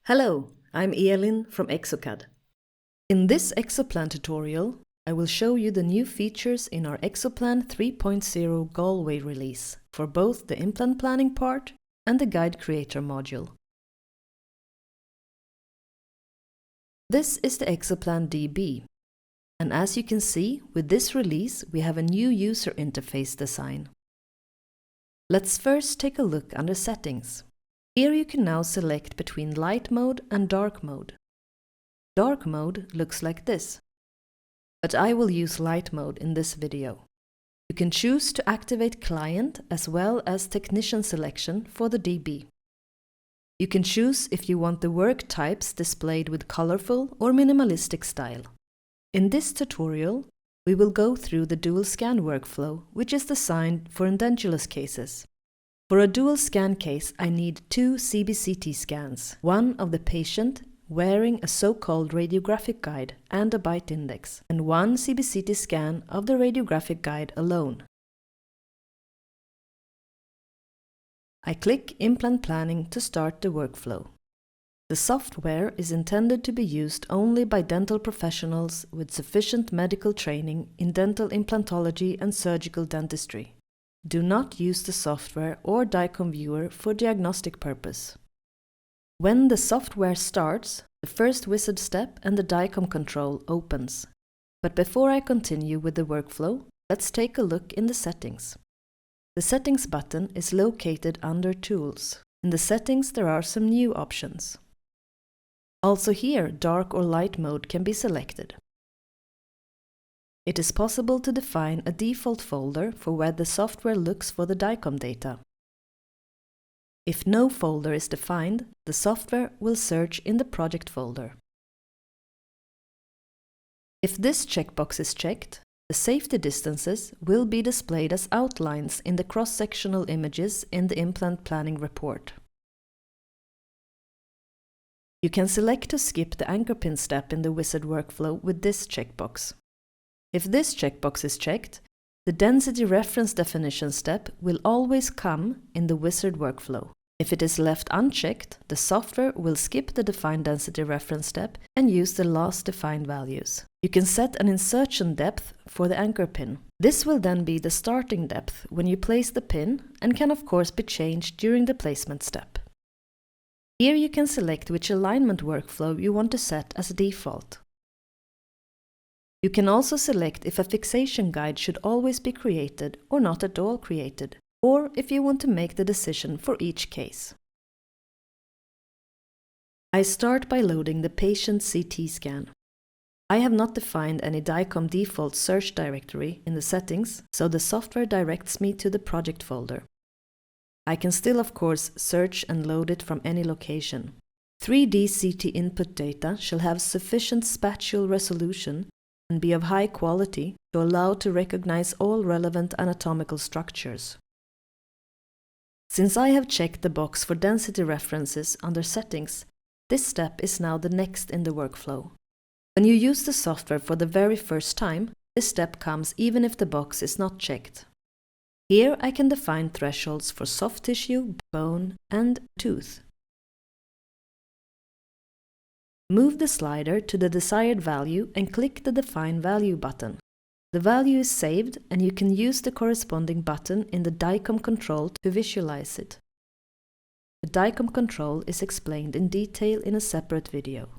Hello, I'm Elin from exocad. In this exoplan tutorial, I will show you the new features in our exoplan 3.0 Galway release for both the implant planning part and the guide creator module. This is the exoplan DB, and as you can see, with this release we have a new user interface design. Let's first take a look under Settings. Here you can now select between light mode and dark mode. Dark mode looks like this, but I will use light mode in this video. You can choose to activate client as well as technician selection for the DB. You can choose if you want the work types displayed with colorful or minimalistic style. In this tutorial, we will go through the dual scan workflow, which is designed for edentulous cases. For a dual scan case, I need 2 CBCT scans, one of the patient wearing a so-called radiographic guide and a bite index, and one CBCT scan of the radiographic guide alone. I click Implant Planning to start the workflow. The software is intended to be used only by dental professionals with sufficient medical training in dental implantology and surgical dentistry. Do not use the software or DICOM viewer for diagnostic purpose. When the software starts, the first wizard step and the DICOM control opens. But before I continue with the workflow, let's take a look in the settings. The Settings button is located under Tools. In the settings there are some new options. Also here, dark or light mode can be selected. It is possible to define a default folder for where the software looks for the DICOM data. If no folder is defined, the software will search in the project folder. If this checkbox is checked, the safety distances will be displayed as outlines in the cross-sectional images in the implant planning report. You can select to skip the anchor pin step in the wizard workflow with this checkbox. If this checkbox is checked, the density reference definition step will always come in the wizard workflow. If it is left unchecked, the software will skip the define density reference step and use the last defined values. You can set an insertion depth for the anchor pin. This will then be the starting depth when you place the pin and can of course be changed during the placement step. Here you can select which alignment workflow you want to set as a default. You can also select if a fixation guide should always be created or not at all created, or if you want to make the decision for each case. I start by loading the patient CT scan. I have not defined any DICOM default search directory in the settings, so the software directs me to the project folder. I can still of course search and load it from any location. 3D CT input data shall have sufficient spatial resolution and be of high quality to allow to recognize all relevant anatomical structures. Since I have checked the box for density references under Settings, this step is now the next in the workflow. When you use the software for the very first time, this step comes even if the box is not checked. Here I can define thresholds for soft tissue, bone, and tooth. Move the slider to the desired value and click the Define Value button. The value is saved and you can use the corresponding button in the DICOM control to visualize it. The DICOM control is explained in detail in a separate video.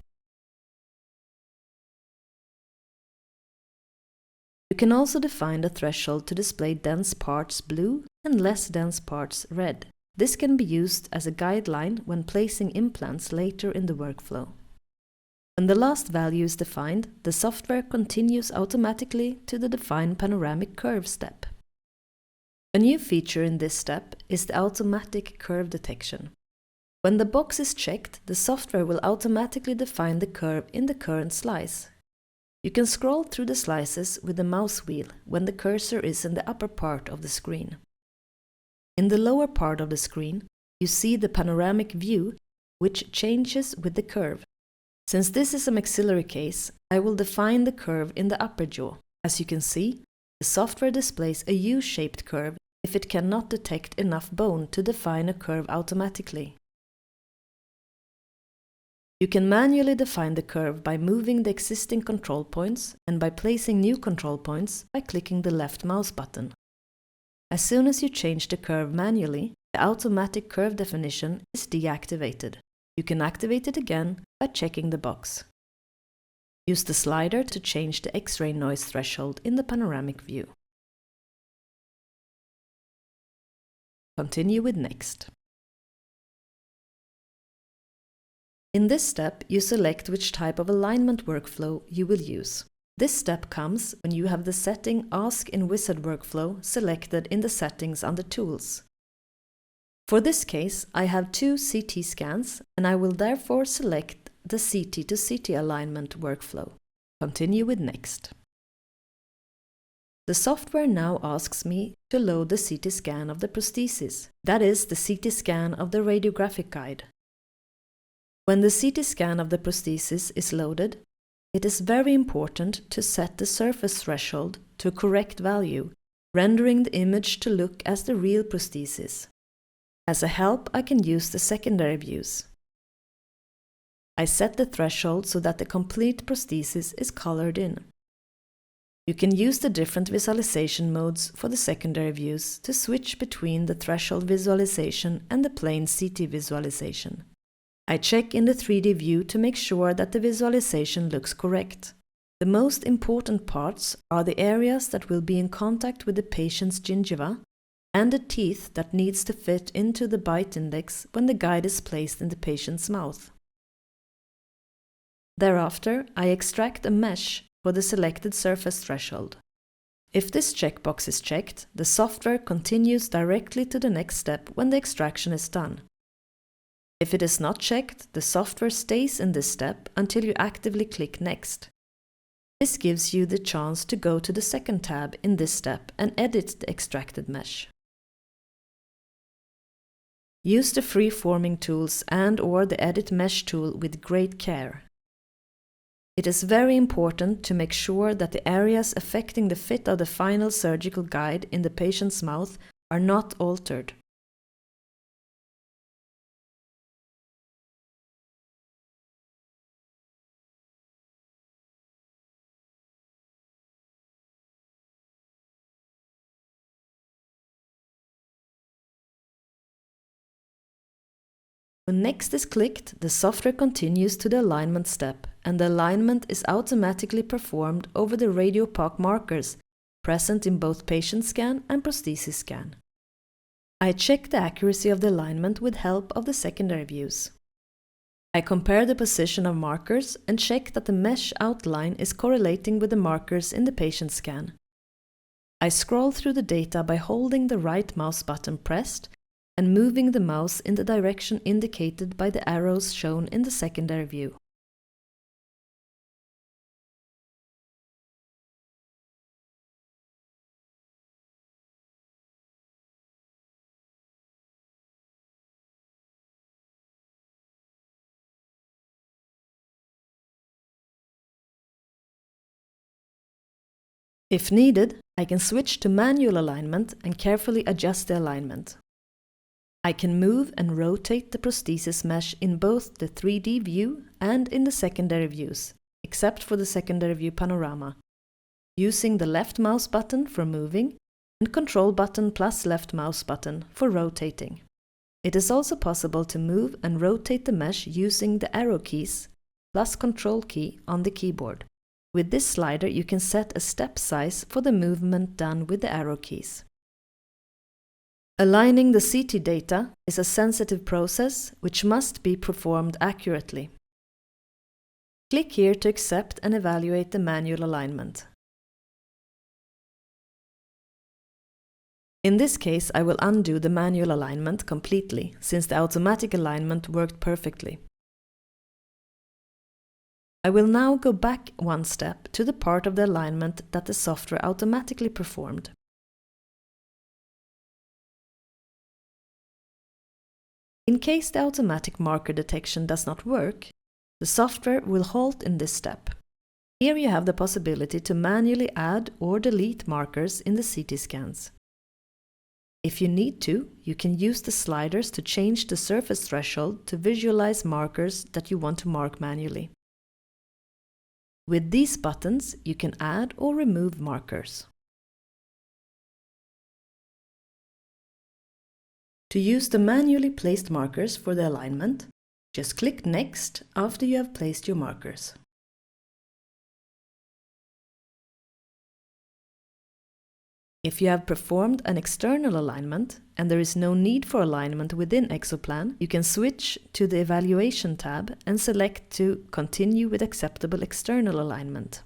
You can also define the threshold to display dense parts blue and less dense parts red. This can be used as a guideline when placing implants later in the workflow. When the last value is defined, the software continues automatically to the Define Panoramic Curve step. A new feature in this step is the automatic curve detection. When the box is checked, the software will automatically define the curve in the current slice. You can scroll through the slices with the mouse wheel when the cursor is in the upper part of the screen. In the lower part of the screen, you see the panoramic view, which changes with the curve. Since this is a maxillary case, I will define the curve in the upper jaw. As you can see, the software displays a U-shaped curve if it cannot detect enough bone to define a curve automatically. You can manually define the curve by moving the existing control points and by placing new control points by clicking the left mouse button. As soon as you change the curve manually, the automatic curve definition is deactivated. You can activate it again by checking the box. Use the slider to change the X-ray noise threshold in the panoramic view. Continue with Next. In this step, you select which type of alignment workflow you will use. This step comes when you have the setting Ask in Wizard Workflow selected in the settings under Tools. For this case, I have 2 CT scans and I will therefore select the CT to CT alignment workflow. Continue with Next. The software now asks me to load the CT scan of the prosthesis, that is, the CT scan of the radiographic guide. When the CT scan of the prosthesis is loaded, it is very important to set the surface threshold to a correct value, rendering the image to look as the real prosthesis. As a help, I can use the secondary views. I set the threshold so that the complete prosthesis is colored in. You can use the different visualization modes for the secondary views to switch between the threshold visualization and the plain CT visualization. I check in the 3D view to make sure that the visualization looks correct. The most important parts are the areas that will be in contact with the patient's gingiva and the teeth that needs to fit into the bite index when the guide is placed in the patient's mouth. Thereafter, I extract a mesh for the selected surface threshold. If this checkbox is checked, the software continues directly to the next step when the extraction is done. If it is not checked, the software stays in this step until you actively click Next. This gives you the chance to go to the second tab in this step and edit the extracted mesh. Use the free-forming tools and/or the Edit Mesh tool with great care. It is very important to make sure that the areas affecting the fit of the final surgical guide in the patient's mouth are not altered. When Next is clicked, the software continues to the alignment step, and the alignment is automatically performed over the radiopaque markers present in both patient scan and prosthesis scan. I check the accuracy of the alignment with help of the secondary views. I compare the position of markers and check that the mesh outline is correlating with the markers in the patient scan. I scroll through the data by holding the right mouse button pressed and moving the mouse in the direction indicated by the arrows shown in the secondary view. If needed, I can switch to manual alignment and carefully adjust the alignment. I can move and rotate the prosthesis mesh in both the 3D view and in the secondary views, except for the secondary view panorama, using the left mouse button for moving and control button plus left mouse button for rotating. It is also possible to move and rotate the mesh using the arrow keys plus control key on the keyboard. With this slider, you can set a step size for the movement done with the arrow keys. Aligning the CT data is a sensitive process which must be performed accurately. Click here to accept and evaluate the manual alignment. In this case, I will undo the manual alignment completely, since the automatic alignment worked perfectly. I will now go back one step to the part of the alignment that the software automatically performed. In case the automatic marker detection does not work, the software will halt in this step. Here you have the possibility to manually add or delete markers in the CT scans. If you need to, you can use the sliders to change the surface threshold to visualize markers that you want to mark manually. With these buttons, you can add or remove markers. To use the manually placed markers for the alignment, just click Next after you have placed your markers. If you have performed an external alignment and there is no need for alignment within exoplan, you can switch to the Evaluation tab and select to continue with acceptable external alignment.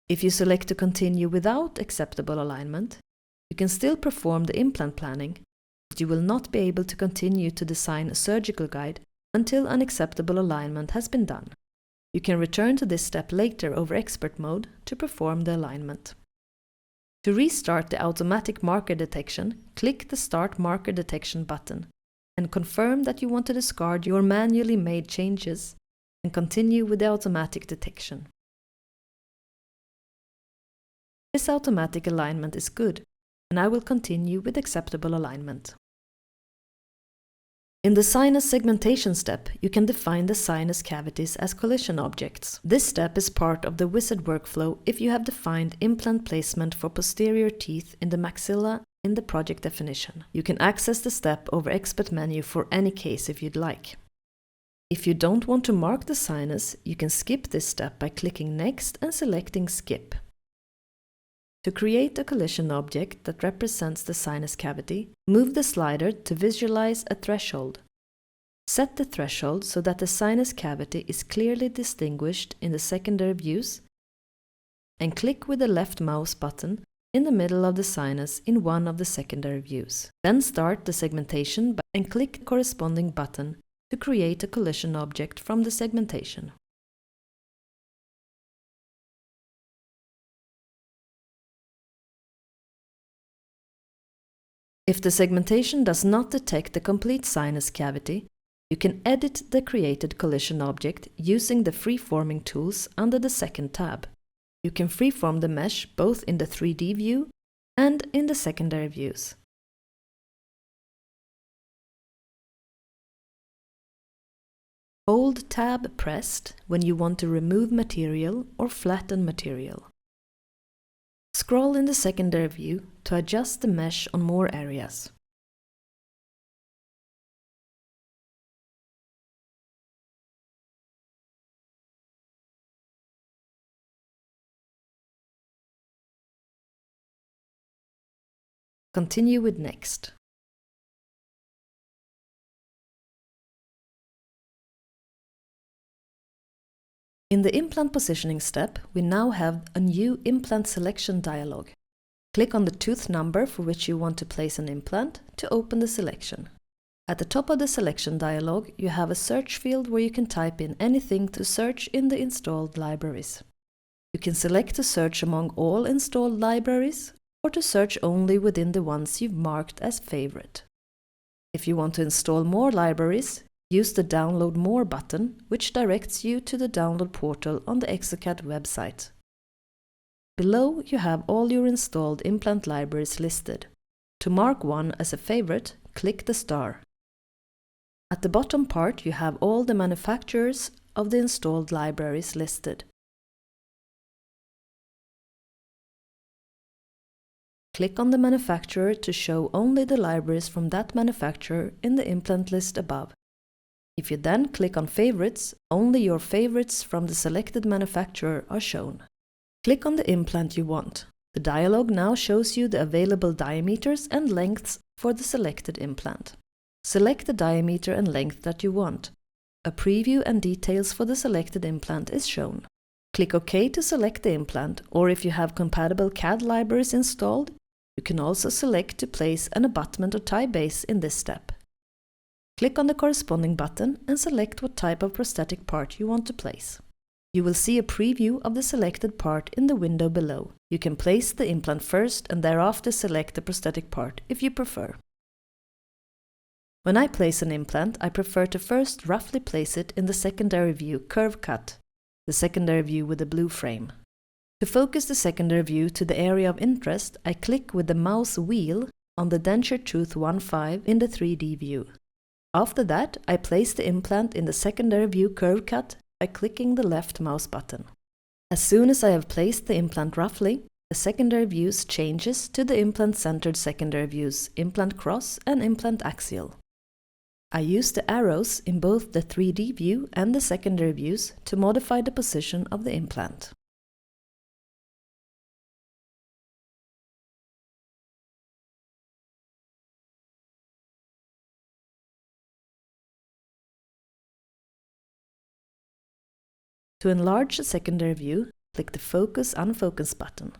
If you select to continue without acceptable alignment, you can still perform the implant planning, but you will not be able to continue to design a surgical guide until an acceptable alignment has been done. You can return to this step later over expert mode to perform the alignment. To restart the automatic marker detection, click the Start Marker Detection button and confirm that you want to discard your manually made changes and continue with the automatic detection. This automatic alignment is good, and I will continue with acceptable alignment. In the sinus segmentation step, you can define the sinus cavities as collision objects. This step is part of the wizard workflow if you have defined implant placement for posterior teeth in the maxilla in the project definition. You can access the step over Expert menu for any case if you'd like. If you don't want to mark the sinus, you can skip this step by clicking Next and selecting Skip. To create a collision object that represents the sinus cavity, move the slider to visualize a threshold. Set the threshold so that the sinus cavity is clearly distinguished in the secondary views, and click with the left mouse button in the middle of the sinus in one of the secondary views. Then start the segmentation and click the corresponding button to create a collision object from the segmentation. If the segmentation does not detect the complete sinus cavity, you can edit the created collision object using the freeforming tools under the second tab. You can freeform the mesh both in the 3D view and in the secondary views. Hold Tab pressed when you want to remove material or flatten material. Scroll in the secondary view to adjust the mesh on more areas. Continue with Next. In the implant positioning step, we now have a new implant selection dialog. Click on the tooth number for which you want to place an implant to open the selection. At the top of the selection dialog, you have a search field where you can type in anything to search in the installed libraries. You can select to search among all installed libraries or to search only within the ones you've marked as favorite. If you want to install more libraries, use the Download More button, which directs you to the download portal on the exocad website. Below, you have all your installed implant libraries listed. To mark one as a favorite, click the star. At the bottom part, you have all the manufacturers of the installed libraries listed. Click on the manufacturer to show only the libraries from that manufacturer in the implant list above. If you then click on Favorites, only your favorites from the selected manufacturer are shown. Click on the implant you want. The dialog now shows you the available diameters and lengths for the selected implant. Select the diameter and length that you want. A preview and details for the selected implant is shown. Click OK to select the implant, or if you have compatible CAD libraries installed, you can also select to place an abutment or tie base in this step. Click on the corresponding button and select what type of prosthetic part you want to place. You will see a preview of the selected part in the window below. You can place the implant first and thereafter select the prosthetic part if you prefer. When I place an implant, I prefer to first roughly place it in the secondary view curve cut, the secondary view with the blue frame. To focus the secondary view to the area of interest, I click with the mouse wheel on the denture tooth 1.5 in the 3D view. After that, I place the implant in the secondary view curve cut by clicking the left mouse button. As soon as I have placed the implant roughly, the secondary views changes to the implant-centered secondary views, implant cross and implant axial. I use the arrows in both the 3D view and the secondary views to modify the position of the implant. To enlarge the secondary view, click the Focus/Unfocus button.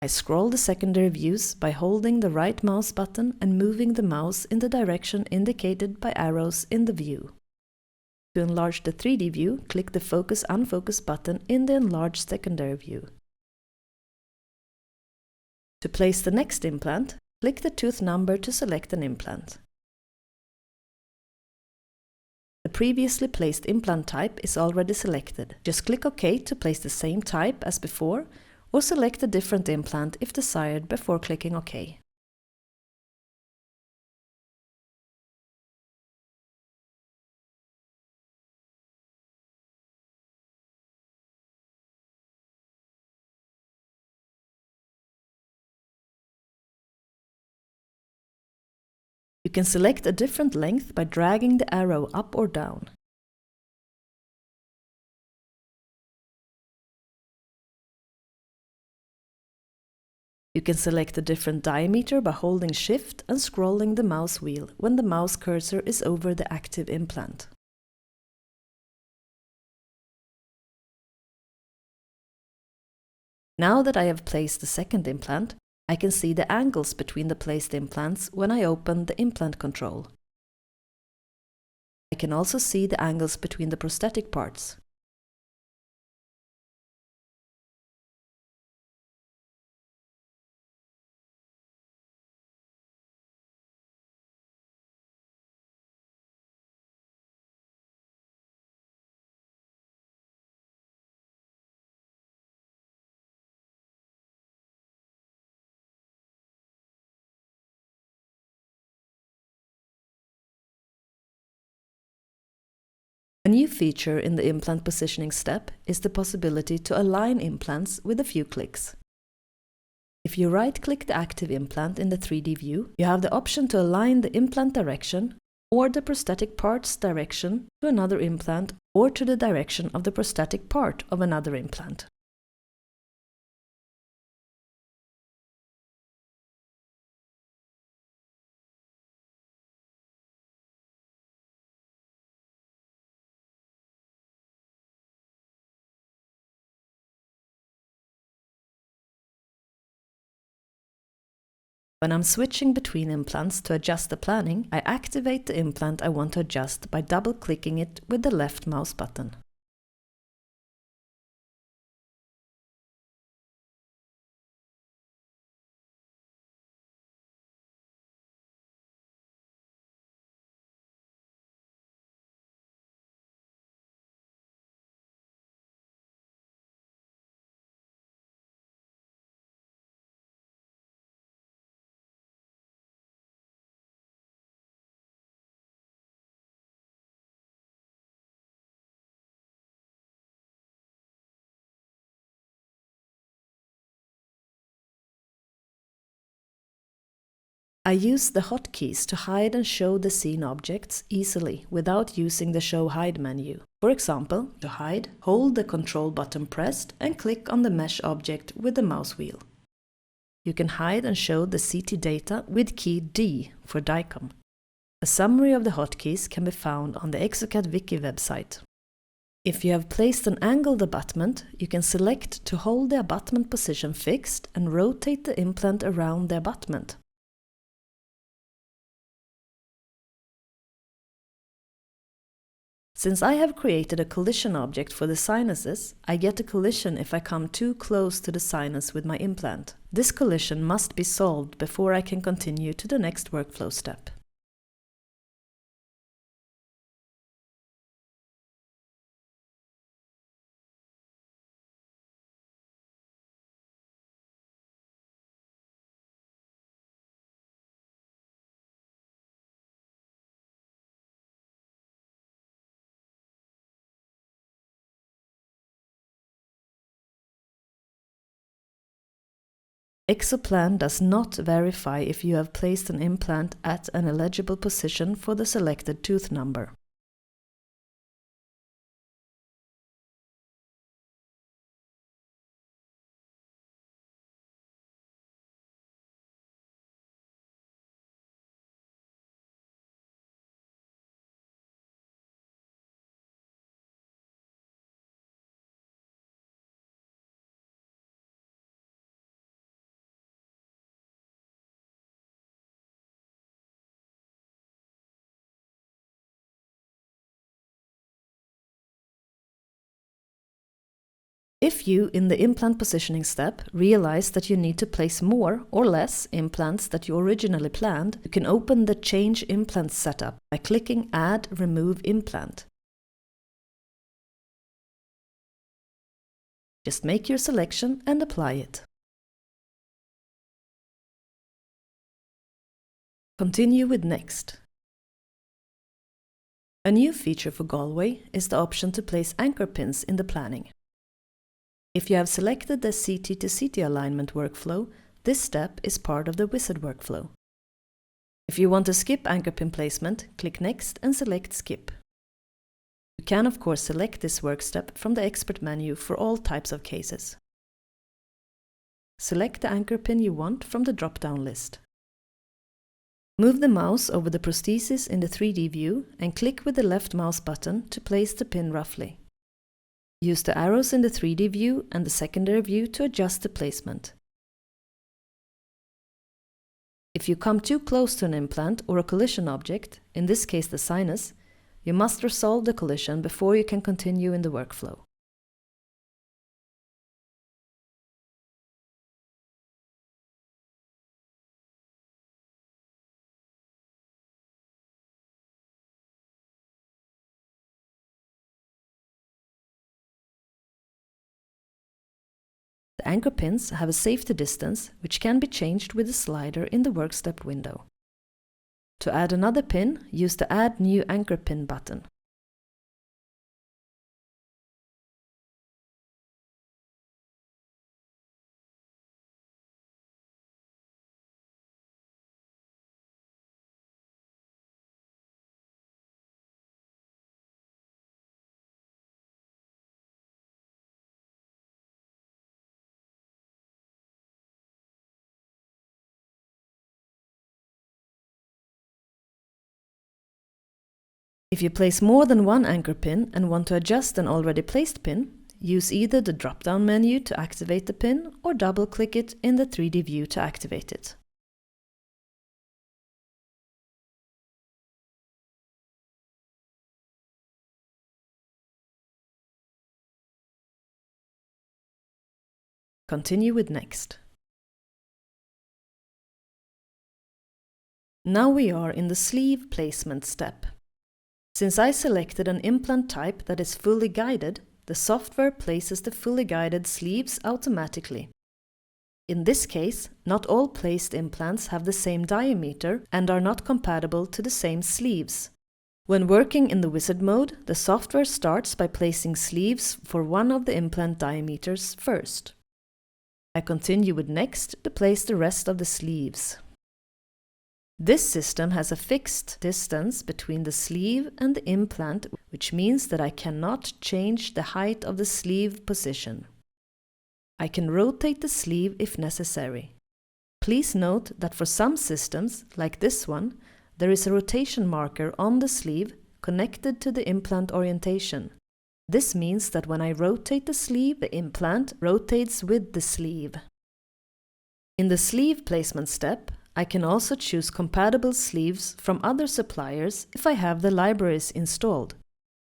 I scroll the secondary views by holding the right mouse button and moving the mouse in the direction indicated by arrows in the view. To enlarge the 3D view, click the Focus/Unfocus button in the enlarged secondary view. To place the next implant, click the tooth number to select an implant. The previously placed implant type is already selected. Just click OK to place the same type as before, or select a different implant if desired before clicking OK. You can select a different length by dragging the arrow up or down. You can select a different diameter by holding Shift and scrolling the mouse wheel when the mouse cursor is over the active implant. Now that I have placed the second implant, I can see the angles between the placed implants when I open the implant control. I can also see the angles between the prosthetic parts. A new feature in the implant positioning step is the possibility to align implants with a few clicks. If you right-click the active implant in the 3D view, you have the option to align the implant direction or the prosthetic part's direction to another implant or to the direction of the prosthetic part of another implant. When I'm switching between implants to adjust the planning, I activate the implant I want to adjust by double-clicking it with the left mouse button. I use the hotkeys to hide and show the scene objects easily without using the Show Hide menu. For example, to hide, hold the Control button pressed and click on the mesh object with the mouse wheel. You can hide and show the CT data with key D for DICOM. A summary of the hotkeys can be found on the exocad wiki website. If you have placed an angled abutment, you can select to hold the abutment position fixed and rotate the implant around the abutment. Since I have created a collision object for the sinuses, I get a collision if I come too close to the sinus with my implant. This collision must be solved before I can continue to the next workflow step. exoplan does not verify if you have placed an implant at an eligible position for the selected tooth number. If you, in the implant positioning step, realize that you need to place more or less implants that you originally planned, you can open the Change Implant setup by clicking Add Remove Implant. Just make your selection and apply it. Continue with Next. A new feature for Galway is the option to place anchor pins in the planning. If you have selected the CT to CT alignment workflow, this step is part of the wizard workflow. If you want to skip anchor pin placement, click Next and select Skip. You can of course select this work step from the expert menu for all types of cases. Select the anchor pin you want from the drop-down list. Move the mouse over the prosthesis in the 3D view and click with the left mouse button to place the pin roughly. Use the arrows in the 3D view and the secondary view to adjust the placement. If you come too close to an implant or a collision object, in this case the sinus, you must resolve the collision before you can continue in the workflow. The anchor pins have a safety distance which can be changed with the slider in the workstep window. To add another pin, use the Add New Anchor Pin button. If you place more than one anchor pin and want to adjust an already placed pin, use either the drop-down menu to activate the pin or double-click it in the 3D view to activate it. Continue with Next. Now we are in the sleeve placement step. Since I selected an implant type that is fully guided, the software places the fully guided sleeves automatically. In this case, not all placed implants have the same diameter and are not compatible to the same sleeves. When working in the wizard mode, the software starts by placing sleeves for one of the implant diameters first. I continue with Next to place the rest of the sleeves. This system has a fixed distance between the sleeve and the implant, which means that I cannot change the height of the sleeve position. I can rotate the sleeve if necessary. Please note that for some systems, like this one, there is a rotation marker on the sleeve connected to the implant orientation. This means that when I rotate the sleeve, the implant rotates with the sleeve. In the sleeve placement step, I can also choose compatible sleeves from other suppliers if I have the libraries installed.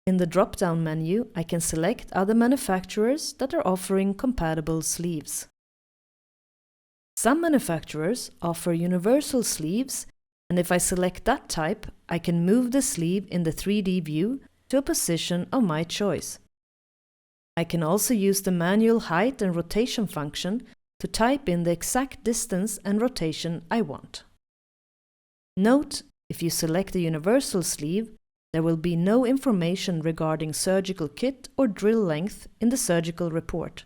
In the drop-down menu, I can select other manufacturers that are offering compatible sleeves. Some manufacturers offer universal sleeves, and if I select that type, I can move the sleeve in the 3D view to a position of my choice. I can also use the manual height and rotation function to type in the exact distance and rotation I want. Note, if you select a universal sleeve, there will be no information regarding surgical kit or drill length in the surgical report.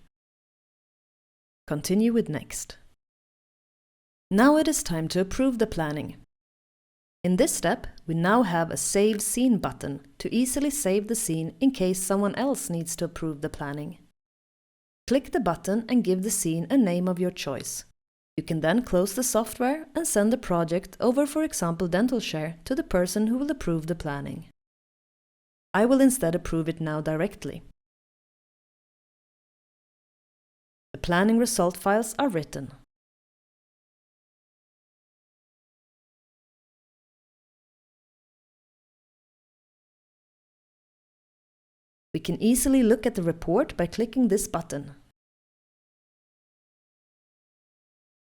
Continue with Next. Now it is time to approve the planning. In this step, we now have a Save Scene button to easily save the scene in case someone else needs to approve the planning. Click the button and give the scene a name of your choice. You can then close the software and send the project over, for example, Dental Share, to the person who will approve the planning. I will instead approve it now directly. The planning result files are written. We can easily look at the report by clicking this button.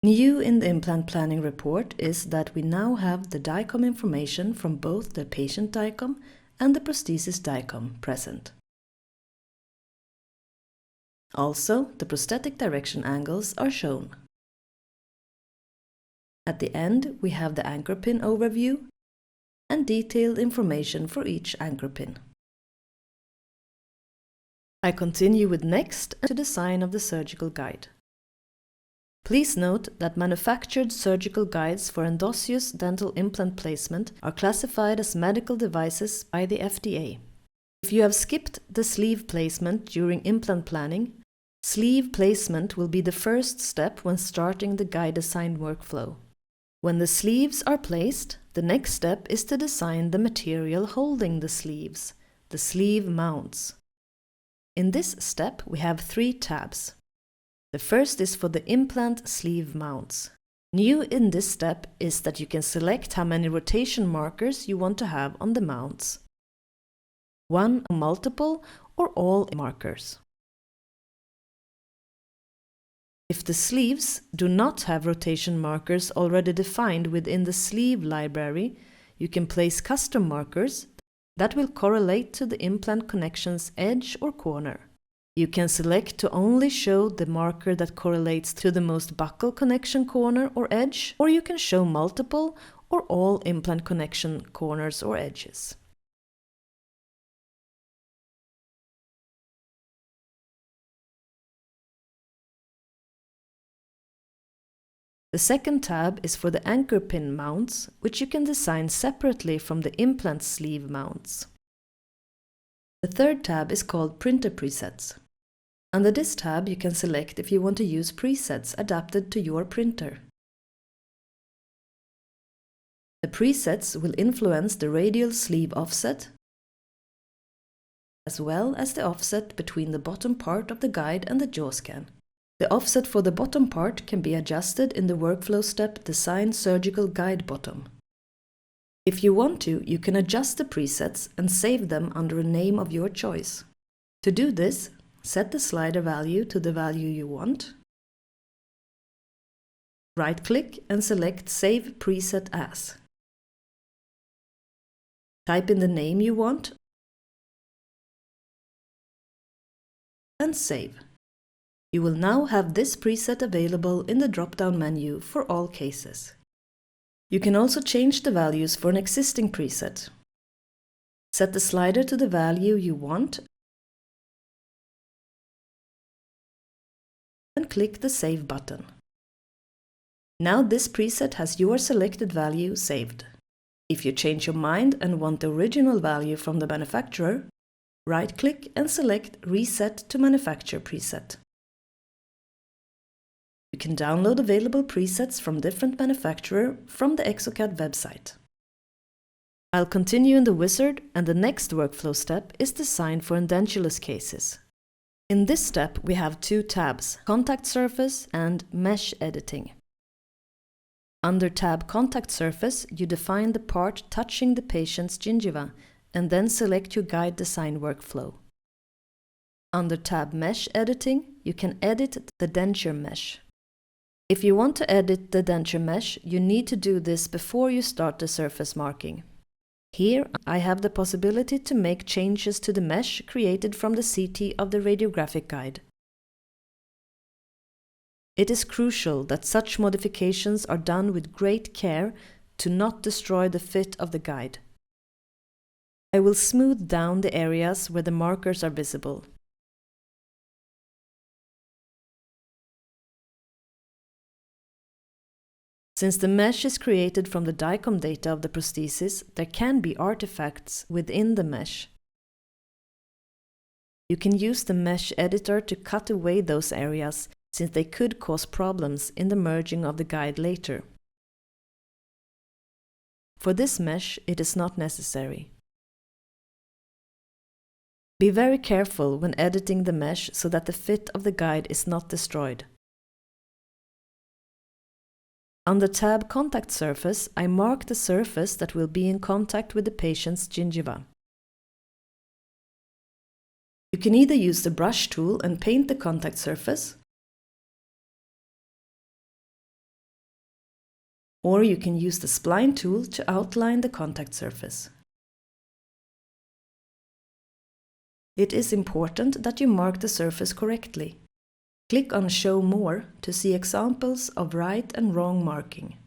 New in the Implant Planning report is that we now have the DICOM information from both the patient DICOM and the prosthesis DICOM present. Also, the prosthetic direction angles are shown. At the end, we have the anchor pin overview and detailed information for each anchor pin. I continue with Next to the design of the surgical guide. Please note that manufactured surgical guides for endosseous dental implant placement are classified as medical devices by the FDA. If you have skipped the sleeve placement during implant planning, sleeve placement will be the first step when starting the guide design workflow. When the sleeves are placed, the next step is to design the material holding the sleeves, the sleeve mounts. In this step, we have 3 tabs. The first is for the implant sleeve mounts. New in this step is that you can select how many rotation markers you want to have on the mounts. 1, multiple, or all markers. If the sleeves do not have rotation markers already defined within the sleeve library, you can place custom markers that will correlate to the implant connection's edge or corner. You can select to only show the marker that correlates to the most buccal connection corner or edge, or you can show multiple or all implant connection corners or edges. The second tab is for the anchor pin mounts, which you can design separately from the implant sleeve mounts. The third tab is called Printer Presets. Under this tab, you can select if you want to use presets adapted to your printer. The presets will influence the radial sleeve offset, as well as the offset between the bottom part of the guide and the jaw scan. The offset for the bottom part can be adjusted in the workflow step Design Surgical Guide Bottom. If you want to, you can adjust the presets and save them under a name of your choice. To do this, set the slider value to the value you want. Right-click and select Save Preset As. Type in the name you want and save. You will now have this preset available in the drop-down menu for all cases. You can also change the values for an existing preset. Set the slider to the value you want and click the Save button. Now this preset has your selected value saved. If you change your mind and want the original value from the manufacturer, right-click and select Reset to Manufacture Preset. You can download available presets from different manufacturers from the exocad website. I'll continue in the wizard, and the next workflow step is designed for edentulous cases. In this step, we have 2 tabs, Contact Surface and Mesh Editing. Under tab Contact Surface, you define the part touching the patient's gingiva and then select your guide design workflow. Under tab Mesh Editing, you can edit the denture mesh. If you want to edit the denture mesh, you need to do this before you start the surface marking. Here, I have the possibility to make changes to the mesh created from the CT of the radiographic guide. It is crucial that such modifications are done with great care to not destroy the fit of the guide. I will smooth down the areas where the markers are visible. Since the mesh is created from the DICOM data of the prosthesis, there can be artifacts within the mesh. You can use the mesh editor to cut away those areas, since they could cause problems in the merging of the guide later. For this mesh, it is not necessary. Be very careful when editing the mesh so that the fit of the guide is not destroyed. On the tab Contact Surface, I mark the surface that will be in contact with the patient's gingiva. You can either use the brush tool and paint the contact surface, or you can use the spline tool to outline the contact surface. It is important that you mark the surface correctly. Click on Show More to see examples of right and wrong marking.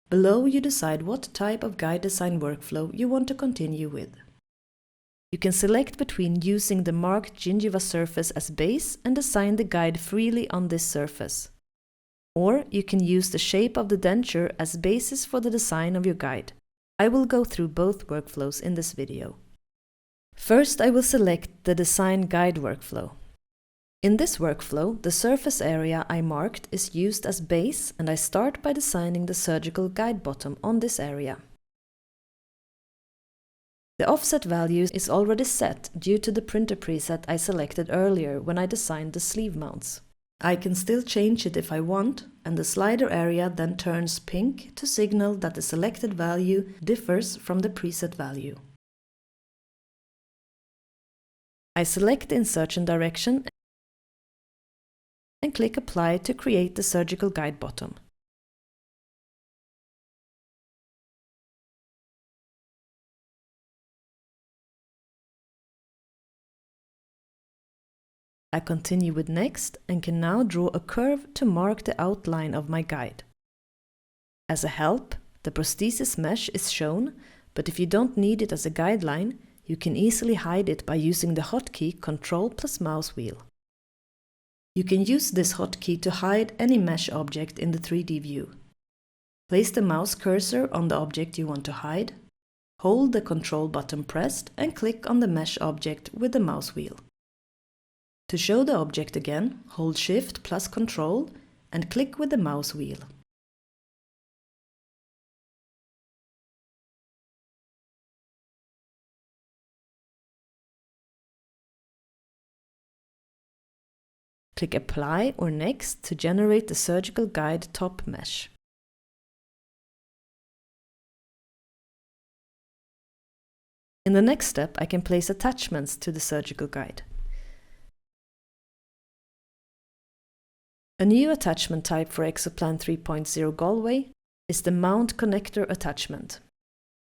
Below, you decide what type of guide design workflow you want to continue with. You can select between using the marked gingiva surface as base and design the guide freely on this surface. Or you can use the shape of the denture as basis for the design of your guide. I will go through both workflows in this video. First, I will select the Design Guide workflow. In this workflow, the surface area I marked is used as base, and I start by designing the surgical guide bottom on this area. The offset value is already set due to the printer preset I selected earlier when I designed the sleeve mounts. I can still change it if I want, and the slider area then turns pink to signal that the selected value differs from the preset value. I select the insertion direction and click Apply to create the surgical guide bottom. I continue with Next and can now draw a curve to mark the outline of my guide. As a help, the prosthesis mesh is shown, but if you don't need it as a guideline, you can easily hide it by using the hotkey Ctrl plus mouse wheel. You can use this hotkey to hide any mesh object in the 3D view. Place the mouse cursor on the object you want to hide, hold the Ctrl button pressed and click on the mesh object with the mouse wheel. To show the object again, hold Shift plus Ctrl and click with the mouse wheel. Click Apply or Next to generate the surgical guide top mesh. In the next step, I can place attachments to the surgical guide. A new attachment type for exoplan 3.0 Galway is the Mount Connector attachment.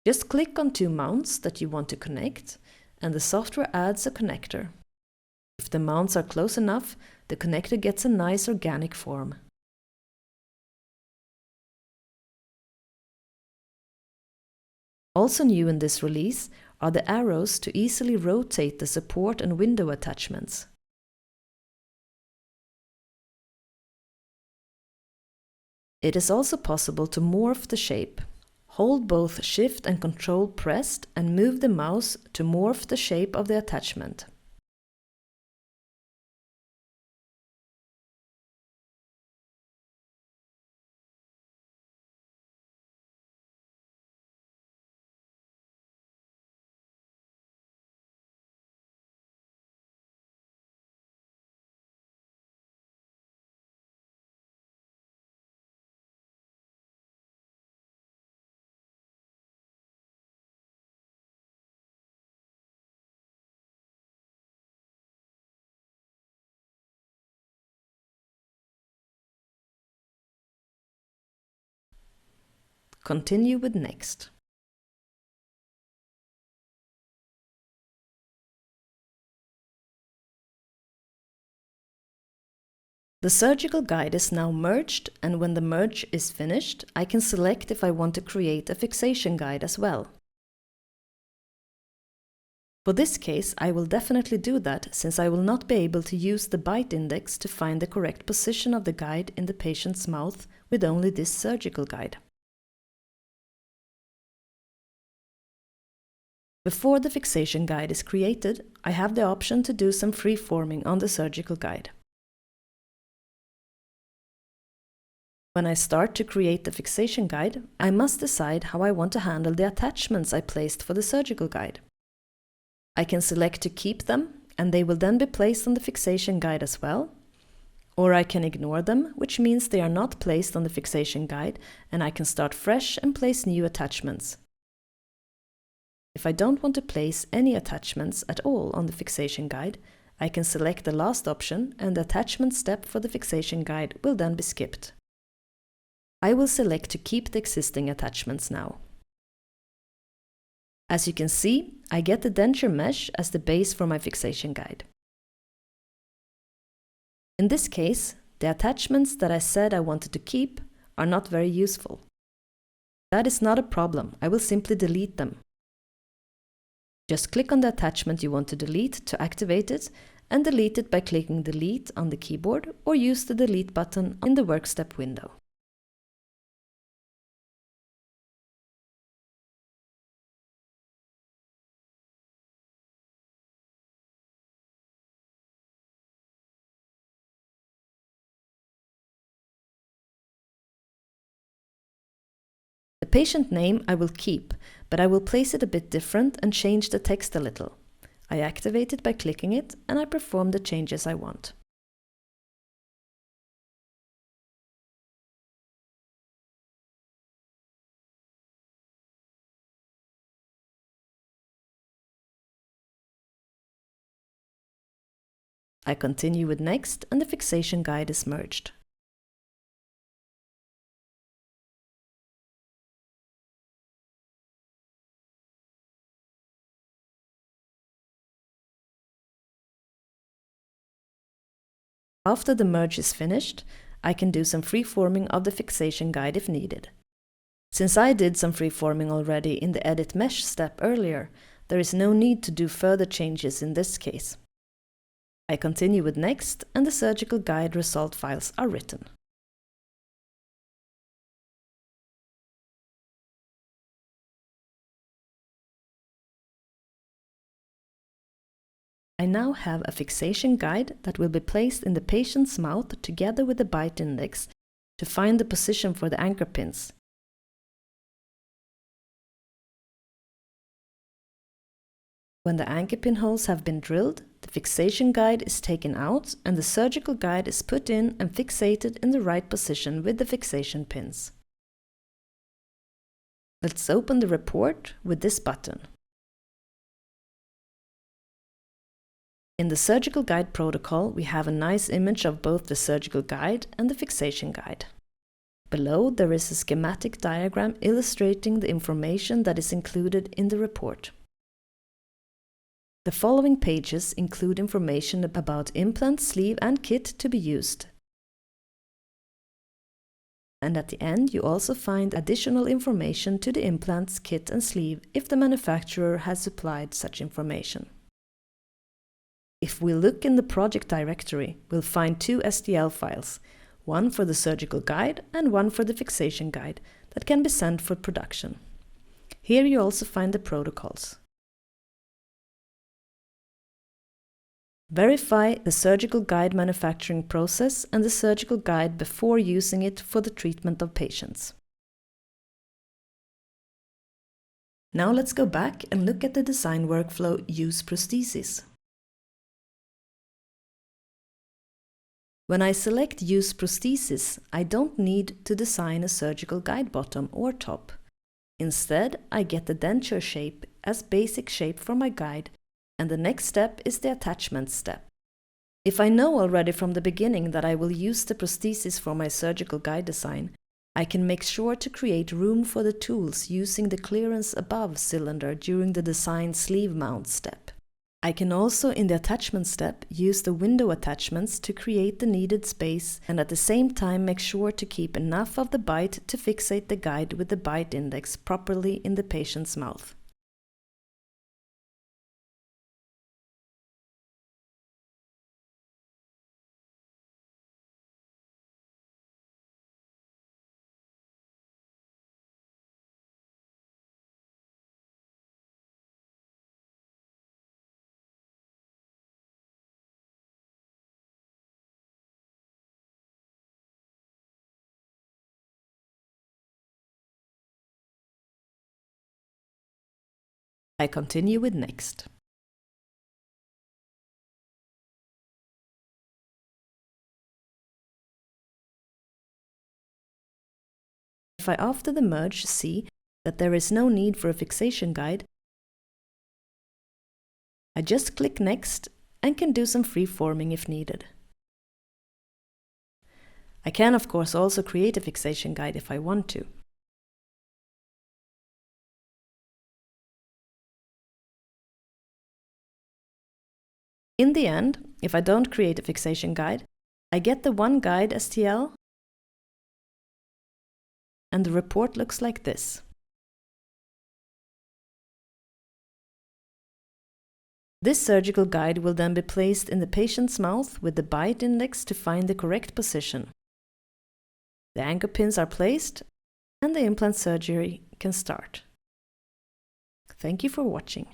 Just click on two mounts that you want to connect, and the software adds a connector. If the mounts are close enough, the connector gets a nice organic form. Also new in this release are the arrows to easily rotate the support and window attachments. It is also possible to morph the shape. Hold both Shift and Ctrl pressed and move the mouse to morph the shape of the attachment. Continue with Next. The surgical guide is now merged, and when the merge is finished, I can select if I want to create a fixation guide as well. For this case, I will definitely do that, since I will not be able to use the bite index to find the correct position of the guide in the patient's mouth with only this surgical guide. Before the fixation guide is created, I have the option to do some free-forming on the surgical guide. When I start to create the fixation guide, I must decide how I want to handle the attachments I placed for the surgical guide. I can select to keep them, and they will then be placed on the fixation guide as well. Or I can ignore them, which means they are not placed on the fixation guide, and I can start fresh and place new attachments. If I don't want to place any attachments at all on the fixation guide, I can select the last option, and the attachment step for the fixation guide will then be skipped. I will select to keep the existing attachments now. As you can see, I get the denture mesh as the base for my fixation guide. In this case, the attachments that I said I wanted to keep are not very useful. That is not a problem, I will simply delete them. Just click on the attachment you want to delete to activate it, and delete it by clicking Delete on the keyboard, or use the Delete button in the Work Step window. The patient name I will keep, but I will place it a bit different and change the text a little. I activate it by clicking it, and I perform the changes I want. I continue with Next, and the fixation guide is merged. After the merge is finished, I can do some free-forming of the fixation guide if needed. Since I did some free-forming already in the Edit Mesh step earlier, there is no need to do further changes in this case. I continue with Next, and the surgical guide result files are written. I now have a fixation guide that will be placed in the patient's mouth together with the bite index to find the position for the anchor pins. When the anchor pin holes have been drilled, the fixation guide is taken out and the surgical guide is put in and fixated in the right position with the fixation pins. Let's open the report with this button. In the surgical guide protocol, we have a nice image of both the surgical guide and the fixation guide. Below, there is a schematic diagram illustrating the information that is included in the report. The following pages include information about implant, sleeve and kit to be used. And at the end, you also find additional information to the implants, kit and sleeve if the manufacturer has supplied such information. If we look in the project directory, we'll find two STL files, one for the surgical guide and one for the fixation guide, that can be sent for production. Here you also find the protocols. Verify the surgical guide manufacturing process and the surgical guide before using it for the treatment of patients. Now let's go back and look at the design workflow Use Prosthesis. When I select Use Prosthesis, I don't need to design a surgical guide bottom or top. Instead, I get the denture shape as basic shape for my guide, and the next step is the attachment step. If I know already from the beginning that I will use the prosthesis for my surgical guide design, I can make sure to create room for the tools using the clearance above cylinder during the design sleeve mount step. I can also, in the attachment step, use the window attachments to create the needed space and at the same time make sure to keep enough of the bite to fixate the guide with the bite index properly in the patient's mouth. I continue with Next. If I after the merge see that there is no need for a fixation guide, I just click Next and can do some free-forming if needed. I can of course also create a fixation guide if I want to. In the end, if I don't create a fixation guide, I get the one guide STL, and the report looks like this. This surgical guide will then be placed in the patient's mouth with the bite index to find the correct position. The anchor pins are placed and the implant surgery can start. Thank you for watching.